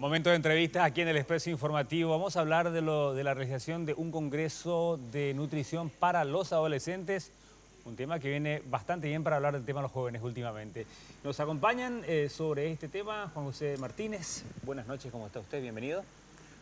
Momento de entrevistas aquí en el Expreso Informativo. Vamos a hablar de la realización de un congreso de nutrición para los adolescentes. Un tema que viene bastante bien para hablar del tema de los jóvenes últimamente. Nos acompañan sobre este tema Juan José Martínez. Buenas noches, ¿cómo está usted? Bienvenido.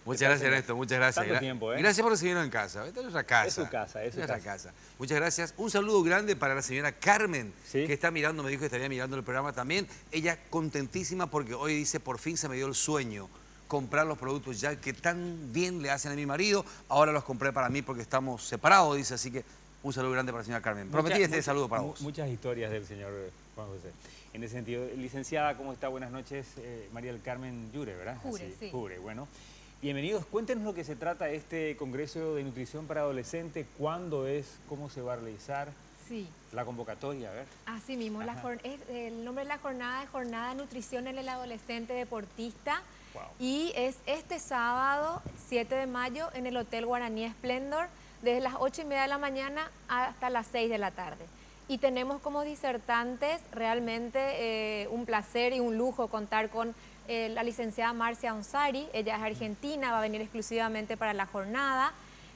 Muchas gracias, Ernesto. Muchas gracias. Tanto tiempo, ¿eh? Gracias por recibirnos en casa. Esta es nuestra casa. Es su casa, es su casa. Muchas gracias. Un saludo grande para la señora Carmen, ¿Sí? que está mirando, me dijo que estaría mirando el programa también. Ella contentísima porque hoy dice, por fin se me dio el sueño comprar los productos ya que tan bien le hacen a mi marido. Ahora los compré para mí porque estamos separados, dice. Así que un saludo grande para la señora Carmen. Prometí este saludo para vos. Muchas historias del señor Juan José. En ese sentido, licenciada, ¿cómo está? Buenas noches. María del Carmen Jure, ¿verdad? Jure, sí. Jure, bueno. Bienvenidos. Cuéntenos lo que se trata este Congreso de Nutrición para Adolescentes. ¿Cuándo es? ¿Cómo se va a realizar? Sí. La convocatoria, a ver. Así mismo, el nombre de la jornada es Jornada de Nutrición en el Adolescente Deportista. Wow. Y es este sábado, 7 de mayo, en el Hotel Guaraní Splendor, desde las 8:30 de la mañana hasta las 6 de la tarde. Y tenemos como disertantes realmente un placer y un lujo contar con la licenciada Marcia Onsari. Ella es argentina, va a venir exclusivamente para la jornada.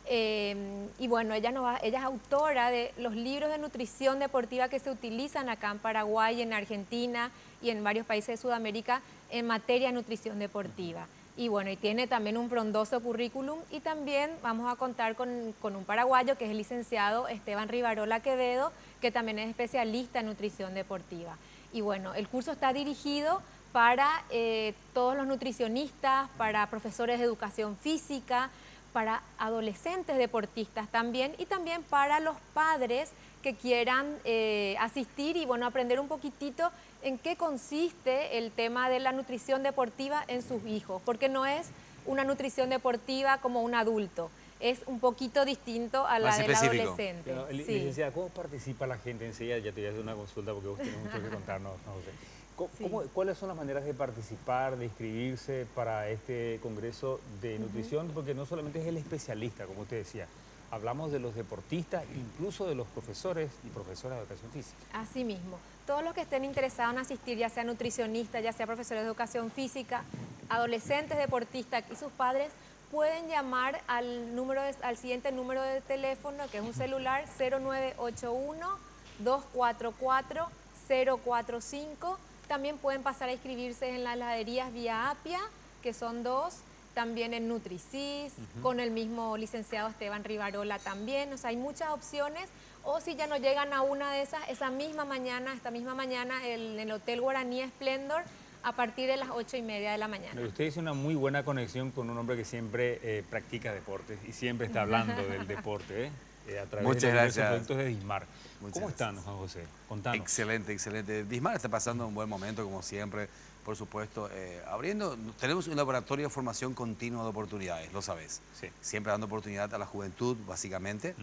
Y bueno, ella es autora de los libros de nutrición deportiva que se utilizan acá en Paraguay, en Argentina y en varios países de Sudamérica en materia de nutrición deportiva. Y bueno, y tiene también un frondoso currículum, y también vamos a contar con un paraguayo que es el licenciado Esteban Rivarola Quevedo, que también es especialista en nutrición deportiva. Y bueno, el curso está dirigido para todos los nutricionistas, para profesores de educación física, para adolescentes deportistas también, y también para los padres que quieran asistir y bueno, aprender un poquitito en qué consiste el tema de la nutrición deportiva en sus hijos, porque no es una nutrición deportiva como un adulto, es un poquito distinto a la del adolescente. Pero, Sí. licenciada, ¿cómo participa la gente? Enseguida ya te voy a hacer una consulta porque vos tienes mucho que contarnos, José. ¿Cuáles son las maneras de participar, de inscribirse para este congreso de nutrición? Porque no solamente es el especialista, como usted decía, hablamos de los deportistas, incluso de los profesores y profesoras de educación física. Así mismo, todos los que estén interesados en asistir, ya sea nutricionistas, ya sea profesores de educación física, adolescentes deportistas y sus padres, pueden llamar al siguiente número de teléfono, que es un celular 0981-244-045. También pueden pasar a inscribirse en las heladerías Vía Apia, que son 2, también en Nutricis, con el mismo licenciado Esteban Rivarola también. O sea, hay muchas opciones. O si ya no llegan a una de esas, esta misma mañana, en el Hotel Guaraní Splendor, a partir de las 8:30 de la mañana. Usted dice una muy buena conexión con un hombre que siempre practica deportes y siempre está hablando del deporte, a través de los productos de Dismar. ¿Cómo están, Juan José? Contanos. Excelente, excelente. Dismar está pasando un buen momento, como siempre, por supuesto. Tenemos un laboratorio de formación continua de oportunidades, lo sabes. Sí. Siempre dando oportunidad a la juventud, básicamente.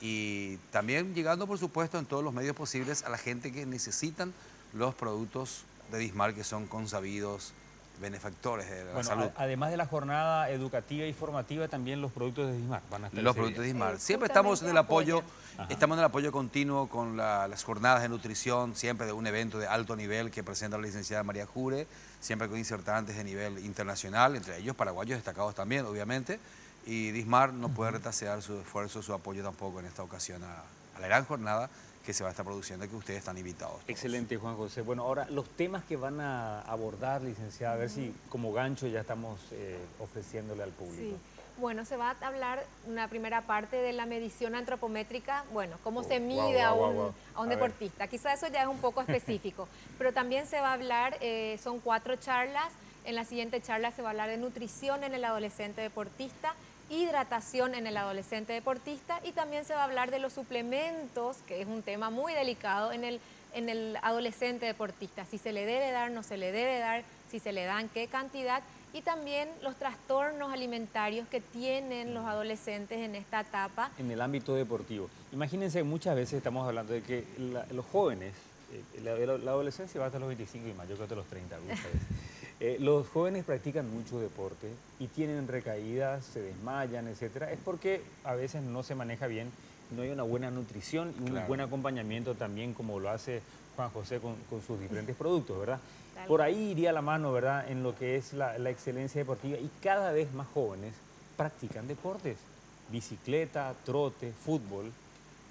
Y también llegando, por supuesto, en todos los medios posibles a la gente que necesitan los productos de Dismar, que son consabidos benefactores de la salud. Además de la jornada educativa y formativa, también los productos de Dismar van a estar. Los productos de Dismar. Siempre estamos en el apoyo, continuo con las jornadas de nutrición, siempre de un evento de alto nivel que presenta la licenciada María Jure, siempre con insertantes de nivel internacional, entre ellos paraguayos destacados también, obviamente. Y Dismar no puede retasear su esfuerzo, su apoyo tampoco en esta ocasión a la gran jornada que se va a estar produciendo, que ustedes están invitados. Todos. Excelente, Juan José. Bueno, ahora los temas que van a abordar, licenciada, a ver si como gancho ya estamos ofreciéndole al público. Sí. Bueno, se va a hablar una primera parte de la medición antropométrica, bueno, cómo se mide a un deportista. Quizá eso ya es un poco específico, pero también se va a hablar, son 4 charlas. En la siguiente charla se va a hablar de nutrición en el adolescente deportista, hidratación en el adolescente deportista, y también se va a hablar de los suplementos, que es un tema muy delicado en el adolescente deportista, si se le debe dar, no se le debe dar, si se le dan, qué cantidad, y también los trastornos alimentarios que tienen los adolescentes en esta etapa. En el ámbito deportivo. Imagínense, muchas veces estamos hablando de que los jóvenes, la adolescencia va hasta los 25 y más, yo creo que hasta los 30 algunas veces. Los jóvenes practican mucho deporte y tienen recaídas, se desmayan, etcétera. Es porque a veces no se maneja bien no hay una buena nutrición y un buen acompañamiento también, como lo hace Juan José con sus diferentes productos, ¿verdad? Por ahí iría la mano, ¿verdad?, en lo que es la excelencia deportiva, y cada vez más jóvenes practican deportes, bicicleta, trote, fútbol.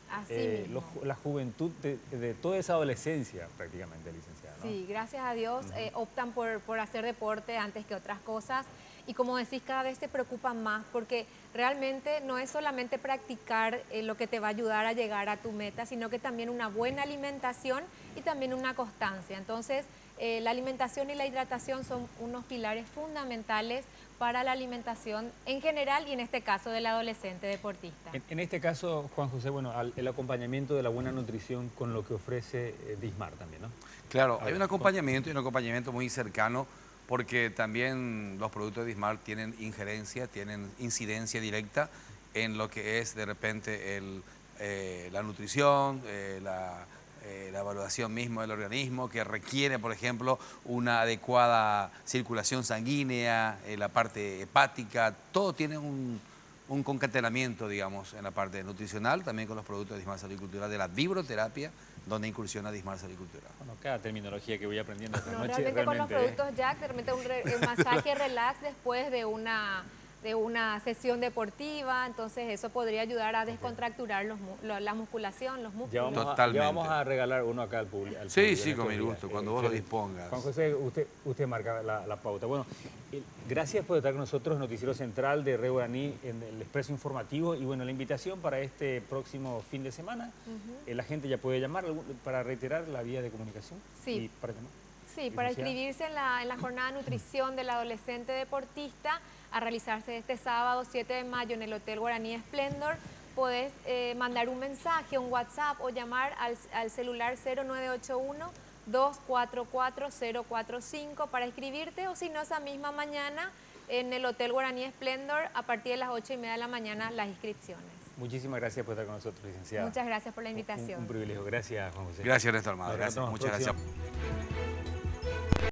Así mismo. La juventud de toda esa adolescencia prácticamente, licenciada, ¿no? Sí, gracias a Dios optan por hacer deporte antes que otras cosas, y como decís, cada vez se preocupan más, porque realmente no es solamente practicar lo que te va a ayudar a llegar a tu meta, sino que también una buena alimentación y también una constancia. Entonces, la alimentación y la hidratación son unos pilares fundamentales para la alimentación en general y en este caso del adolescente deportista. En este caso, Juan José, bueno, el acompañamiento de la buena nutrición con lo que ofrece Dismar también, ¿no? Claro, hay un acompañamiento y un acompañamiento muy cercano, porque también los productos de Dismar tienen injerencia, tienen incidencia directa en lo que es de repente la nutrición, la evaluación mismo del organismo, que requiere, por ejemplo, una adecuada circulación sanguínea, la parte hepática, todo tiene un concatenamiento, digamos, en la parte nutricional, también con los productos de Dismar Salud y Cultura, de la vibroterapia, donde incursiona Dismar Salud y Cultura. Bueno, cada terminología que voy aprendiendo esta noche. Realmente con los productos Jack, de repente un masaje relax después de una sesión deportiva, entonces eso podría ayudar a descontracturar la musculación, los músculos. Totalmente. Ya vamos a regalar uno acá al público. Sí, sí, con mi gusto, cuando vos lo dispongas. Juan José, usted marca la pauta. Bueno, gracias por estar con nosotros, Noticiero Central de Red Guaraní, en el Expreso Informativo. Y bueno, la invitación para este próximo fin de semana, la gente ya puede llamar para reiterar la vía de comunicación. Sí. Para llamar. Sí, para inscribirse en la jornada de nutrición del adolescente deportista, a realizarse este sábado 7 de mayo en el Hotel Guaraní Splendor, podés mandar un mensaje, un WhatsApp o llamar al celular 0981-244-045 para inscribirte, o si no, esa misma mañana en el Hotel Guaraní Splendor a partir de las 8:30 de la mañana las inscripciones. Muchísimas gracias por estar con nosotros, licenciada. Muchas gracias por la invitación. Un privilegio. Gracias, Juan José. Gracias, Ernesto Almada. Gracias. Muchas gracias.